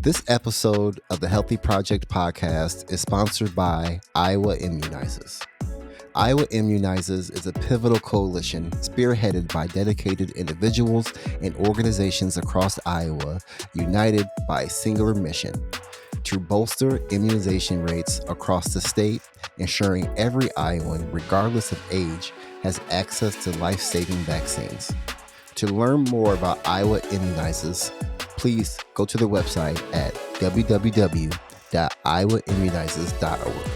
This episode of the Healthy Project podcast is sponsored by Iowa Immunizes. Iowa Immunizes is a pivotal coalition spearheaded by dedicated individuals and organizations across Iowa, united by a singular mission: to bolster immunization rates across the state, ensuring every Iowan, regardless of age, has access to life-saving vaccines. To learn more about Iowa Immunizes, please go to the website at www.iowaimmunizes.org.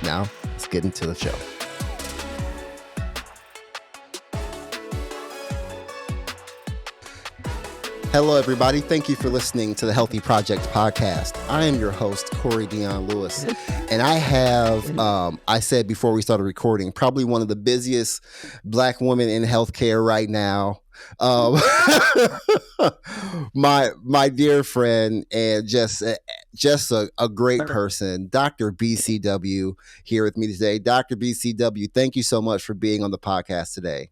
Now, let's get into the show. Hello, everybody. Thank you for listening to the Healthy Project podcast. I am your host, Corey Dion Lewis, and I have, I said before we started recording, probably one of the busiest Black women in healthcare right now. My dear friend and just a great person, Dr. BCW, here with me today. Dr. BCW, thank you so much for being on the podcast today.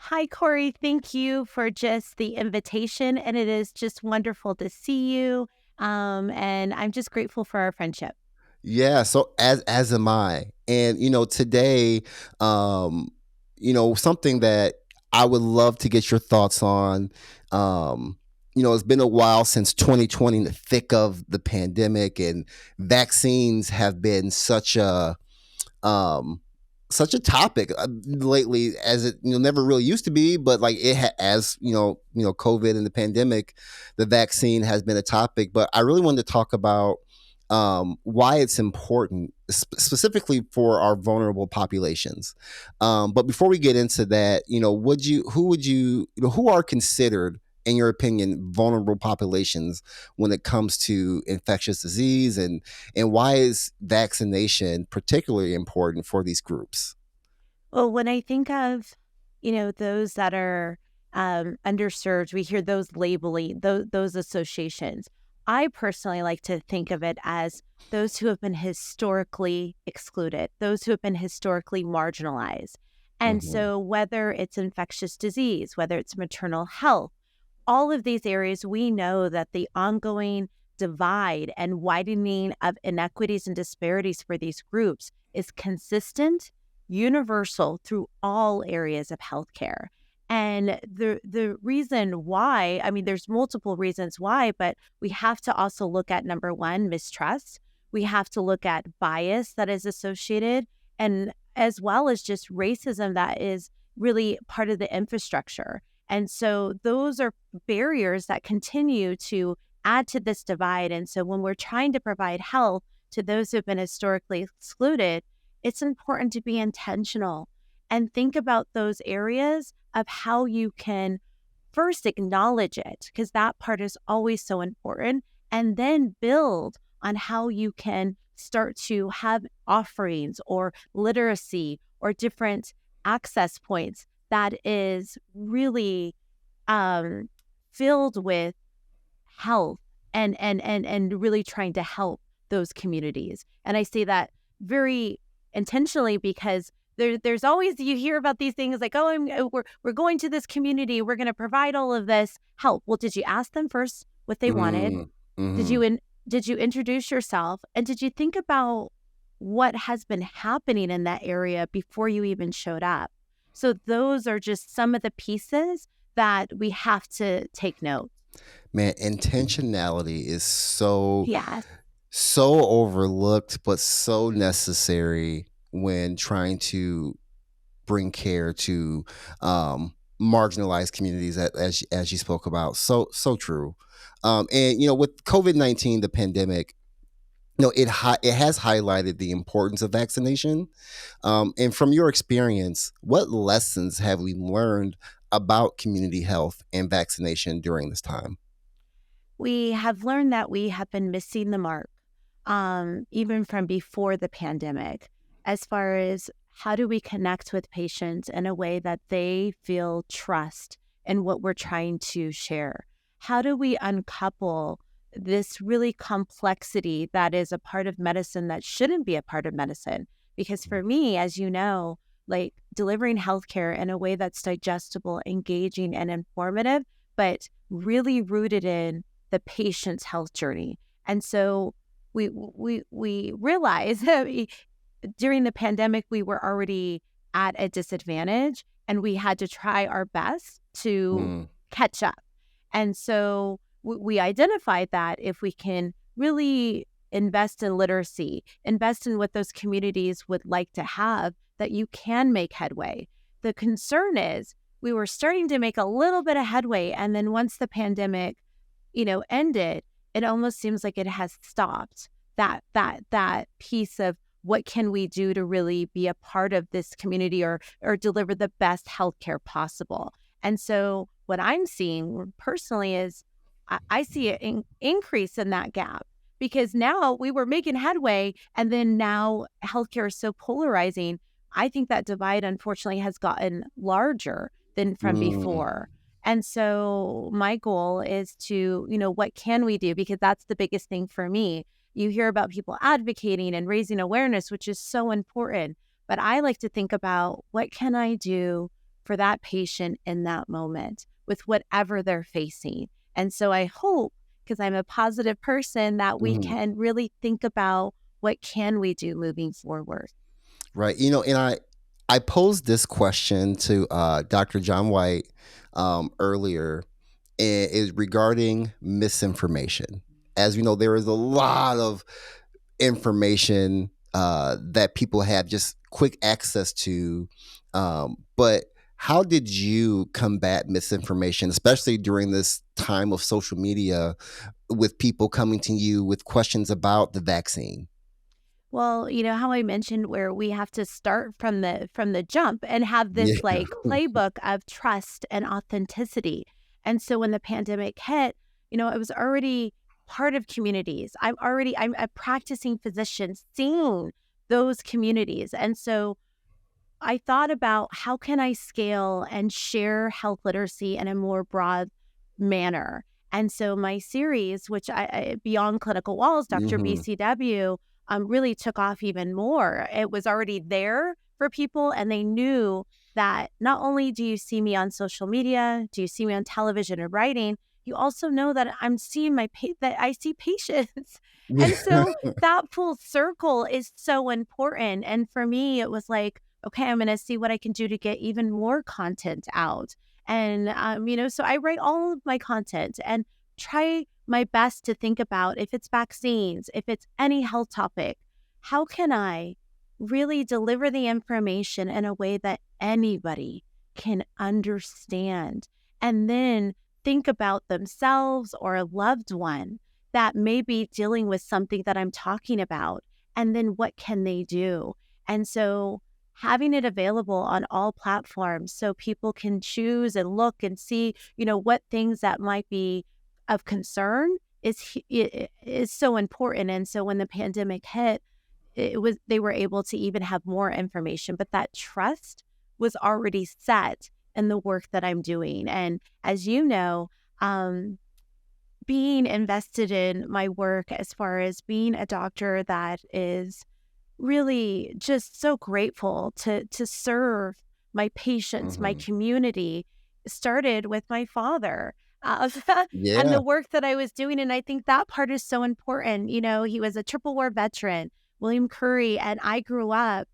Hi, Corey. Thank you for just the invitation. And it is just wonderful to see you. And I'm just grateful for our friendship. Yeah. So as am I. And, today, something that I would love to get your thoughts on. It's been a while since 2020, in the thick of the pandemic, and vaccines have been such a topic lately, as it never really used to be, but like as COVID and the pandemic, the vaccine has been a topic. But I really wanted to talk about why it's important, specifically for our vulnerable populations. But before we get into that, who are considered, in your opinion, vulnerable populations when it comes to infectious disease, and why is vaccination particularly important for these groups? Well, when I think of, those that are underserved, we hear those labeling, those associations. I personally like to think of it as those who have been historically excluded, those who have been historically marginalized. And so whether it's infectious disease, whether it's maternal health, all of these areas, we know that the ongoing divide and widening of inequities and disparities for these groups is consistent, universal through all areas of healthcare. And the reason why, there's multiple reasons why, but we have to also look at, number one, mistrust. We have to look at bias that is associated, and as well as just racism that is really part of the infrastructure. And so those are barriers that continue to add to this divide. And so when we're trying to provide health to those who've been historically excluded, it's important to be intentional and think about those areas of how you can first acknowledge it, because that part is always so important, and then build on how you can start to have offerings or literacy or different access points that is really filled with health and really trying to help those communities. And I say that very intentionally because there's always, you hear about these things like, we're going to this community, we're going to provide all of this help. Well, did you ask them first what they wanted? Mm-hmm. Did you introduce yourself? And did you think about what has been happening in that area before you even showed up? So those are just some of the pieces that we have to take note. Man, intentionality is so overlooked, but so necessary when trying to bring care to marginalized communities, as you spoke about. So true. And with COVID-19, the pandemic, it has highlighted the importance of vaccination. And from your experience, what lessons have we learned about community health and vaccination during this time? We have learned that we have been missing the mark, even from before the pandemic, as far as how do we connect with patients in a way that they feel trust in what we're trying to share? How do we uncouple this really complexity that is a part of medicine that shouldn't be a part of medicine? Because for me, as you know, like delivering healthcare in a way that's digestible, engaging, and informative, but really rooted in the patient's health journey And so we realized during the pandemic, we were already at a disadvantage and we had to try our best to Mm, catch up. And so we identified that if we can really invest in literacy, invest in what those communities would like to have, that you can make headway. The concern is we were starting to make a little bit of headway. And then once the pandemic, ended, it almost seems like it has stopped that piece of what can we do to really be a part of this community or deliver the best healthcare possible. And so what I'm seeing personally is I see an increase in that gap because now we were making headway and then now healthcare is so polarizing. I think that divide, unfortunately, has gotten larger than from mm, before. And so my goal is to, what can we do? Because that's the biggest thing for me. You hear about people advocating and raising awareness, which is so important. But I like to think about what can I do for that patient in that moment with whatever they're facing. And so I hope, because I'm a positive person, that we mhm. can really think about what can we do moving forward. Right. And I posed this question to Dr. John White earlier, and is regarding misinformation. As we know, there is a lot of information that people have just quick access to. But how did you combat misinformation, especially during this time of social media, with people coming to you with questions about the vaccine? Well, you know how I mentioned where we have to start from the jump and have this Yeah. like playbook of trust and authenticity. And so when the pandemic hit, it was already part of communities. I'm a practicing physician seeing those communities. And so I thought about how can I scale and share health literacy in a more broad manner. And so my series, which Beyond Clinical Walls, Dr. Hmm. BCW, really took off even more. It was already there for people, and they knew that not only do you see me on social media, do you see me on television or writing, you also know that I'm seeing that I see patients. Yeah. And so that full circle is so important. And for me, it was like, okay, I'm going to see what I can do to get even more content out. And, so I write all of my content and try my best to think about if it's vaccines, if it's any health topic, how can I really deliver the information in a way that anybody can understand? And then think about themselves or a loved one that may be dealing with something that I'm talking about. And then what can they do? And so having it available on all platforms so people can choose and look and see, what things that might be of concern is so important. And so when the pandemic hit, they were able to even have more information, but that trust was already set in the work that I'm doing. And as you know, um, being invested in my work as far as being a doctor that is really just so grateful to serve my patients, my Hmm. community, started with my father. Uh, and Yeah. the work that I was doing. And I think that part is so important. He was a triple war veteran, William Curry, and I grew up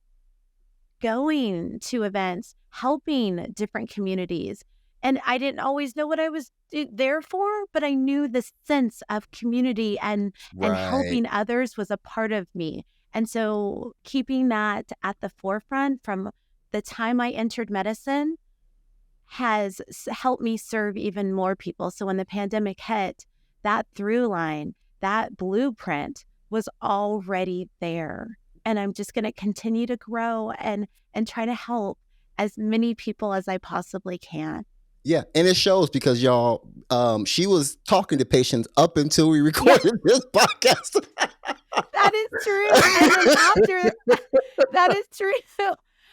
going to events, helping different communities. And I didn't always know what I was there for, but I knew the sense of community and Right. helping others was a part of me. And so keeping that at the forefront from the time I entered medicine has helped me serve even more people. So when the pandemic hit, that through line, that blueprint was already there. And I'm just going to continue to grow and try to help as many people as I possibly can. Yeah, and it shows because y'all, she was talking to patients up until we Yeah, recorded this podcast. that is true. And then after that is true.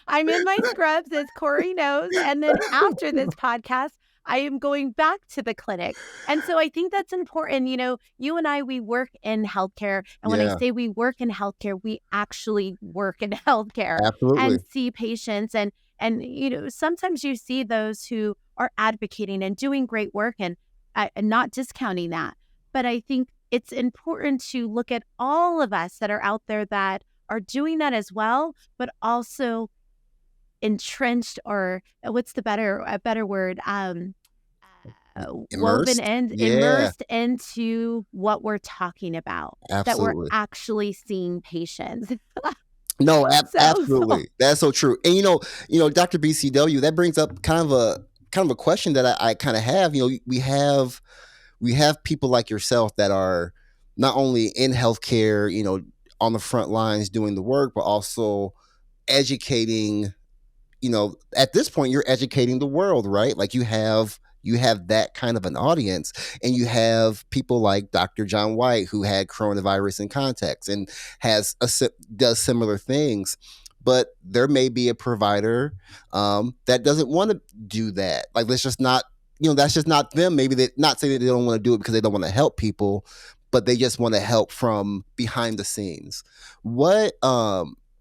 I'm in my scrubs, as Corey knows. And then after this podcast, I am going back to the clinic. And so I think that's important. You and I, we work in healthcare. And when I Yeah, say we work in healthcare, we actually work in healthcare and absolutely. see patients. And sometimes you see those who are advocating and doing great work and not discounting that. But I think it's important to look at all of us that are out there that are doing that as well, but also entrenched, or what's a better word, woven Immersed? and Yeah, immersed into what we're talking about, that we're absolutely. actually seeing patients. No, So absolutely. That's so true. And Dr. BCW, that brings up kind of a question that I kind of have. We have people like yourself that are not only in healthcare, on the front lines doing the work, but also educating. At this point you're educating the world, right? Like you have that kind of an audience, and you have people like Dr. John White, who had coronavirus in context and does similar things. But there may be a provider that doesn't want to do that. Like, let's just not, that's just not them. Maybe they not saying that they don't want to do it because they don't want to help people, but they just want to help from behind the scenes. What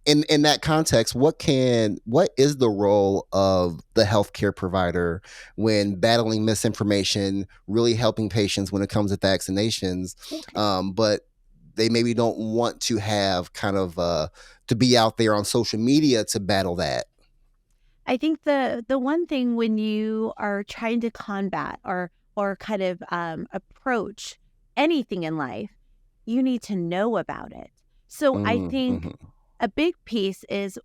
in that context, what is the role of the healthcare provider when battling misinformation, really helping patients when it comes to vaccinations, okay. but they maybe don't want to have kind of to be out there on social media to battle that? I think the one thing when you are trying to combat or kind of approach anything in life, you need to know about it. So I think Mm-hmm. a big piece is,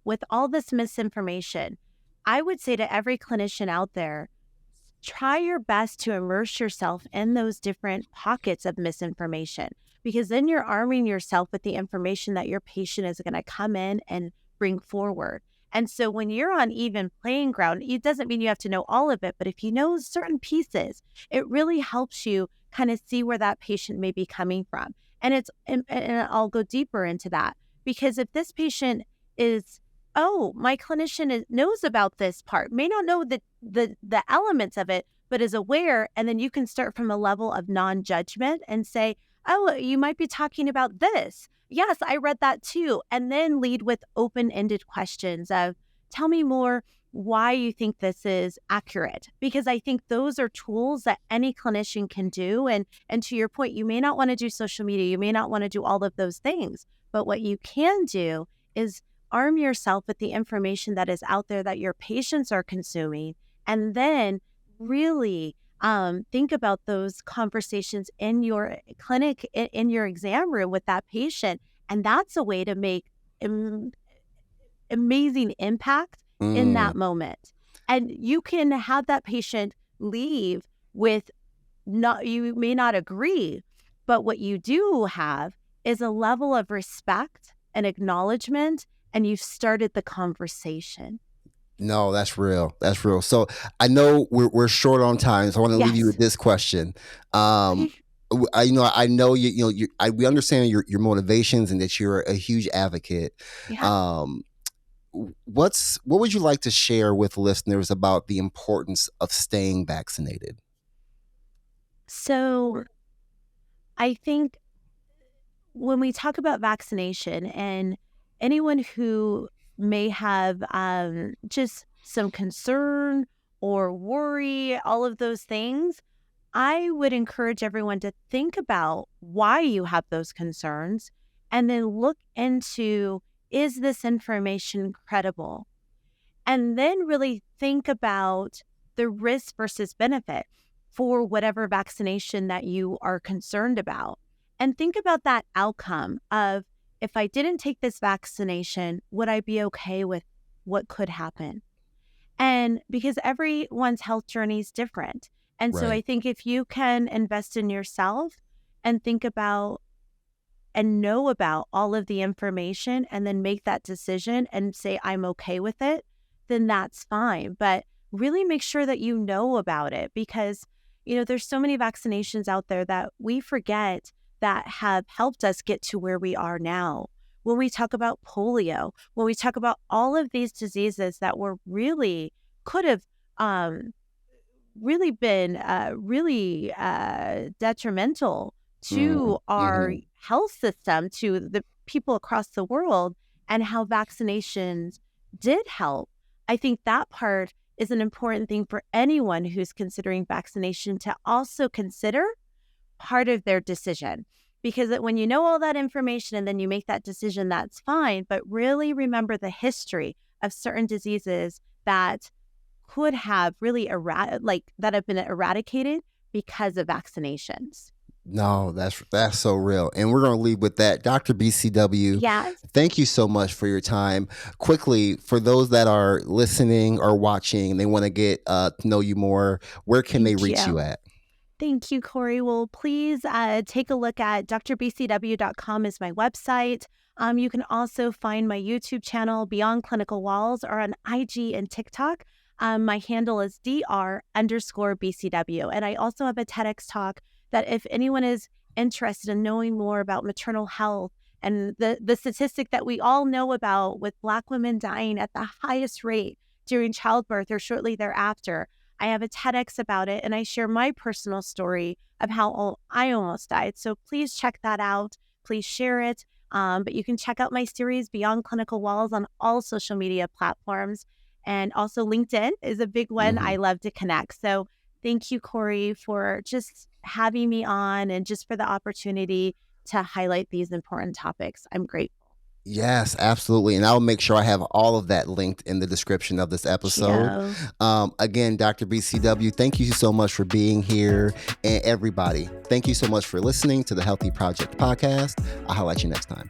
with all this misinformation, I would say to every clinician out there, try your best to immerse yourself in those different pockets of misinformation, because then you're arming yourself with the information that your patient is going to come in and bring forward. And so when you're on even playing ground, it doesn't mean you have to know all of it, but if you know certain pieces, it really helps you kind of see where that patient may be coming from. And I'll go deeper into that, because if this patient is, oh, my knows about this part, may not know the elements of it, but is aware, and then you can start from a level of non-judgment and say, oh, you might be talking about this. Yes, I read that too. And then lead with open-ended questions of, tell me more why you think this is accurate. Because I think those are tools that any clinician can do. And to your point, you may not want to do social media, you may not want to do all of those things. But what you can do is arm yourself with the information that is out there that your patients are consuming, and then really think about those conversations in your clinic, in your exam room with that patient. And that's a way to make am- amazing impact in Mm. that moment. And you can have that patient leave with, not, you may not agree, but what you do have is a level of respect and acknowledgement, and you've started the conversation. No, that's real. That's real. So I know we're short on time, so I want to leave you Yes. with this question. I know we understand your motivations and that you're a huge advocate. Yeah. Um, what would you like to share with listeners about the importance of staying vaccinated? So I think when we talk about vaccination, and anyone who may have just some concern or worry, all of those things, I would encourage everyone to think about why you have those concerns, and then look into, is this information credible? And then really think about the risk versus benefit for whatever vaccination that you are concerned about. And think about that outcome of, if I didn't take this vaccination, would I be okay with what could happen? And because everyone's health journey is different. And so I Right. think if you can invest in yourself and think about and know about all of the information, and then make that decision and say, I'm okay with it, then that's fine. But really make sure that you know about it, because, there's so many vaccinations out there that we forget that have helped us get to where we are now. When we talk about polio, when we talk about all of these diseases that were really could have um, really been really detrimental Mm, to our hmm. health system, to the people across the world, and how vaccinations did help. I think that part is an important thing for anyone who's considering vaccination to also consider, part of their decision. Because when you know all that information and then you make that decision, that's fine. But really remember the history of certain diseases that could have really that have been eradicated because of vaccinations. No, that's so real. And we're going to leave with that. Dr. BCW, Yes. thank you so much for your time. Quickly, for those that are listening or watching and they want to get to know you more, where can they reach you at? Thank you, Corey. Well, please take a look at drbcw.com is my website. You can also find my YouTube channel, Beyond Clinical Walls, or on IG and TikTok. My handle is dr_BCW. And I also have a TEDx talk that if anyone is interested in knowing more about maternal health and the statistic that we all know about with Black women dying at the highest rate during childbirth or shortly thereafter, I have a TEDx about it, and I share my personal story of how I almost died. So please check that out. Please share it. But you can check out my series, Beyond Clinical Walls, on all social media platforms. And also LinkedIn is a big one. I love to connect. So thank you, Corey, for just having me on and just for the opportunity to highlight these important topics. I'm grateful. Yes, absolutely. And I'll make sure I have all of that linked in the description of this episode. Again, Dr. BCW, thank you so much for being here. And everybody, thank you so much for listening to the Healthy Project podcast. I'll highlight you next time.